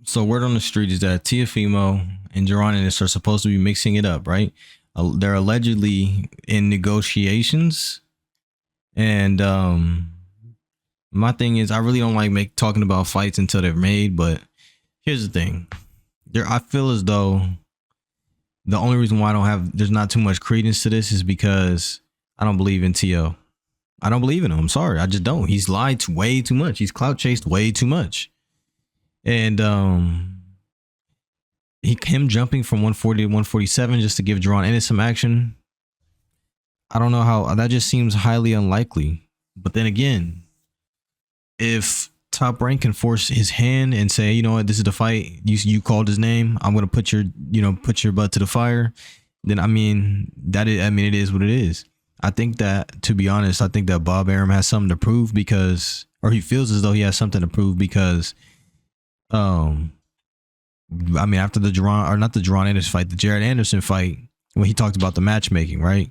So word on the street is that Teofimo and Jaron Ennis are supposed to be mixing it up, right? They're allegedly in negotiations, and my thing is, I really don't like talking about fights until they're made. But here's the thing: I feel as though the only reason why there's not too much credence to this is because I don't believe in T.O. I don't believe in him. I'm sorry, I just don't. He's lied way too much. He's clout chased way too much. And him jumping from 140 to 147 just to give Jaron Ennis some action. I don't know how that just seems highly unlikely. But then again, if Top Rank can force his hand and say, you know what, this is the fight. You called his name. I'm gonna put your butt to the fire. Then it is what it is. I think that, to be honest, I think that Bob Arum has something to prove or he feels as though he has something to prove because after the Jaron Ennis fight, the Jared Anderson fight, when he talked about the matchmaking, right?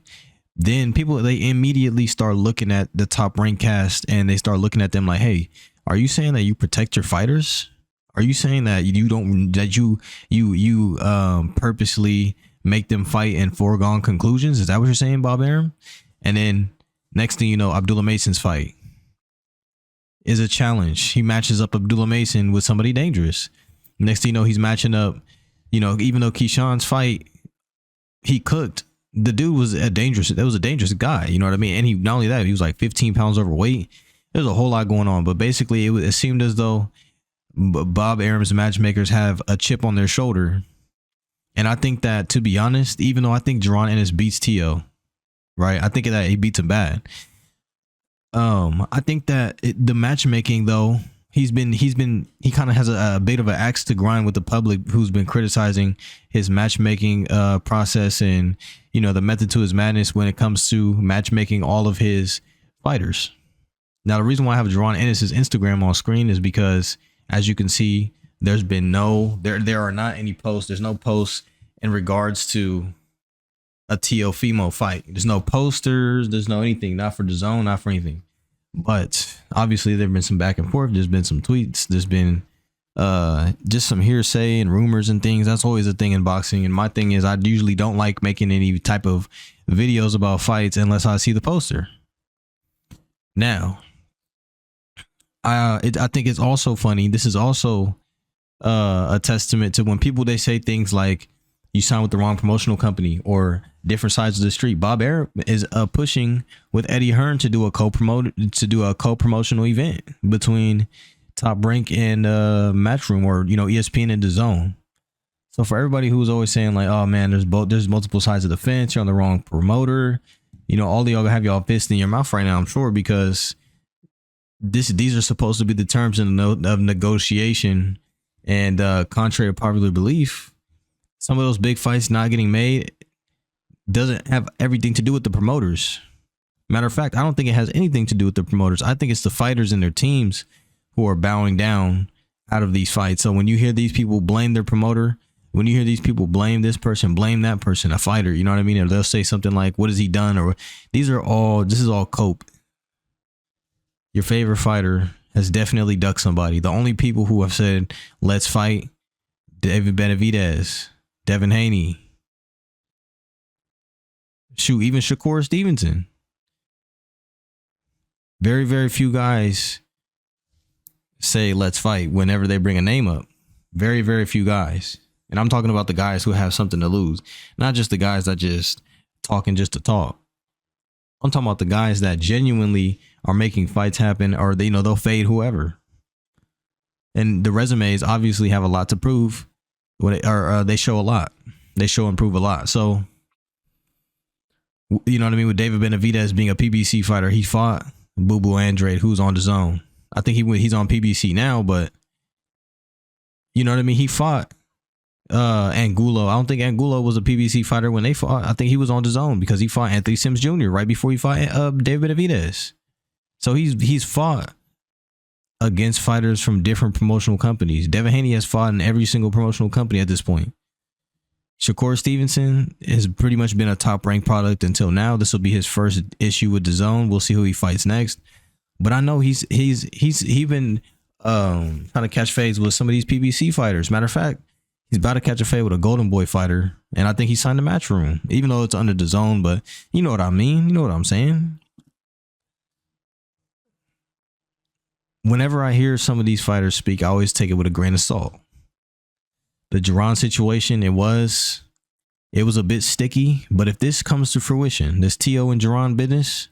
Then they immediately start looking at the Top Rank cast and they start looking at them like, hey, are you saying that you protect your fighters? Are you saying that you purposely make them fight in foregone conclusions? Is that what you're saying, Bob Arum? And then next thing you know, Abdullah Mason's fight is a challenge. He matches up Abdullah Mason with somebody dangerous. Next thing you know, he's matching up, even though Keyshawn's fight, he cooked. The dude was a dangerous guy. You know what I mean? And not only that, he was like 15 pounds overweight. There's a whole lot going on. But basically, it seemed as though Bob Arum's matchmakers have a chip on their shoulder. And I think that, to be honest, even though I think Jaron Ennis beats T.O., right? I think that he beats him bad. I think that the matchmaking, though, he kind of has a bit of an axe to grind with the public who's been criticizing his matchmaking process and, the method to his madness when it comes to matchmaking all of his fighters. Now, the reason why I have Jaron Ennis' Instagram on screen is because, as you can see, there are not any posts. There's no posts in regards to a Teofimo fight. There's no posters. There's no anything. Not for Dazn, not for anything. But obviously, there've been some back and forth. There's been some tweets. There's been just some hearsay and rumors and things. That's always a thing in boxing. And my thing is, I usually don't like making any type of videos about fights unless I see the poster. Now, I think it's also funny. This is also a testament to when they say things like you sign with the wrong promotional company or different sides of the street. Bob Arum is pushing with Eddie Hearn to do a co-promotional event between Top Rank and Matchroom, or ESPN and Dazn. So for everybody who's always saying like, oh man, there's multiple sides of the fence, you're on the wrong promoter. All of y'all have y'all fist in your mouth right now, I'm sure, because these are supposed to be the terms of negotiation, and contrary to popular belief, some of those big fights not getting made doesn't have everything to do with the promoters. Matter of fact, I don't think it has anything to do with the promoters. I think it's the fighters and their teams who are bowing down out of these fights. So when you hear these people blame their promoter, when you hear these people blame this person, blame that person, a fighter, you know what I mean? Or they'll say something like, what has he done? Or this is all cope. Your favorite fighter has definitely ducked somebody. The only people who have said, let's fight, David Benavidez, Devin Haney, even Shakur Stevenson. Very, very few guys say, let's fight whenever they bring a name up. Very, very few guys. And I'm talking about the guys who have something to lose, not just the guys that just talking just to talk. I'm talking about the guys that genuinely are making fights happen, or they'll fade whoever. And the resumes obviously have a lot to prove, they show a lot. They show and prove a lot. So, you know what I mean? With David Benavidez being a PBC fighter, he fought Boo Boo Andrade, who's on Dazn. I think he's on PBC now, but you know what I mean? He fought Angulo. I don't think Angulo was a PBC fighter when they fought. I think he was on Dazn because he fought Anthony Sims Jr. right before he fought David Benavidez. So he's fought against fighters from different promotional companies. Devin Haney has fought in every single promotional company at this point. Shakur Stevenson has pretty much been a Top Rank product until now. This will be his first issue with Dazn. We'll see who he fights next. But I know he's been trying to catch fades with some of these PBC fighters. Matter of fact, he's about to catch a fade with a Golden Boy fighter, and I think he signed the match room, even though it's under the zone. But you know what I mean. You know what I'm saying. Whenever I hear some of these fighters speak, I always take it with a grain of salt. The Jaron situation, it was a bit sticky, but if this comes to fruition, this Teo and Jaron business,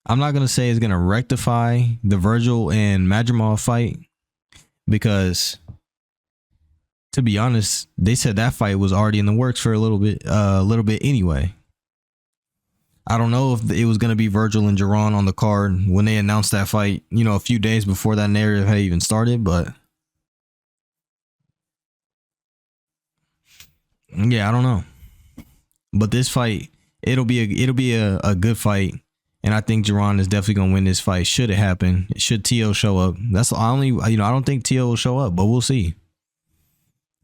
I'm not gonna say it's gonna rectify the Virgil and Madrimov fight, because to be honest, they said that fight was already in the works for a little bit anyway. I don't know if it was going to be Virgil and Jaron on the card when they announced that fight, you know, a few days before that narrative had even started, but yeah, I don't know. But this fight, it'll be a good fight, and I think Jaron is definitely going to win this fight should it happen. Should Teo show up. That's the only, you know, I don't think Teo will show up, but we'll see.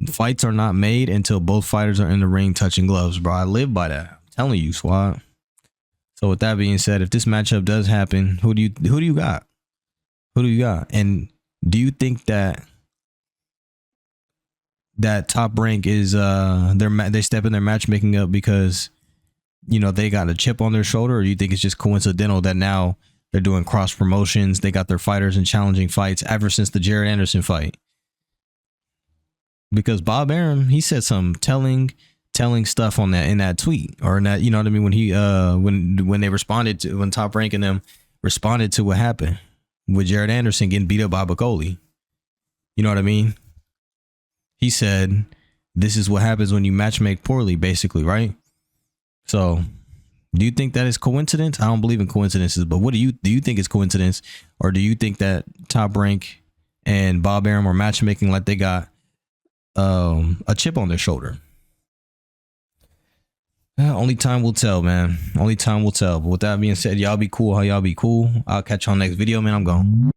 Fights are not made until both fighters are in the ring touching gloves, bro. I live by that. I'm telling you, squad. So with that being said, if this matchup does happen, who do you got? Who do you got? And do you think that Top Rank is they step in their matchmaking up because, you know, they got a chip on their shoulder, or do you think it's just coincidental that now they're doing cross promotions? They got their fighters in challenging fights ever since the Jared Anderson fight. Because Bob Arum, he said some telling stuff on that in that tweet, or in that, you know what I mean, when he when they responded to, when Top Rank and them responded to what happened with Jared Anderson getting beat up by Bacoli. You know what I mean? He said, this is what happens when you matchmake poorly, basically, right? So do you think that is coincidence? I don't believe in coincidences, but what do you think is coincidence? Or do you think that Top Rank and Bob Arum are matchmaking like they got a chip on their shoulder? Only time will tell, man. Only time will tell. But with that being said, y'all be cool how y'all be cool. I'll catch y'all next video, man. I'm gone.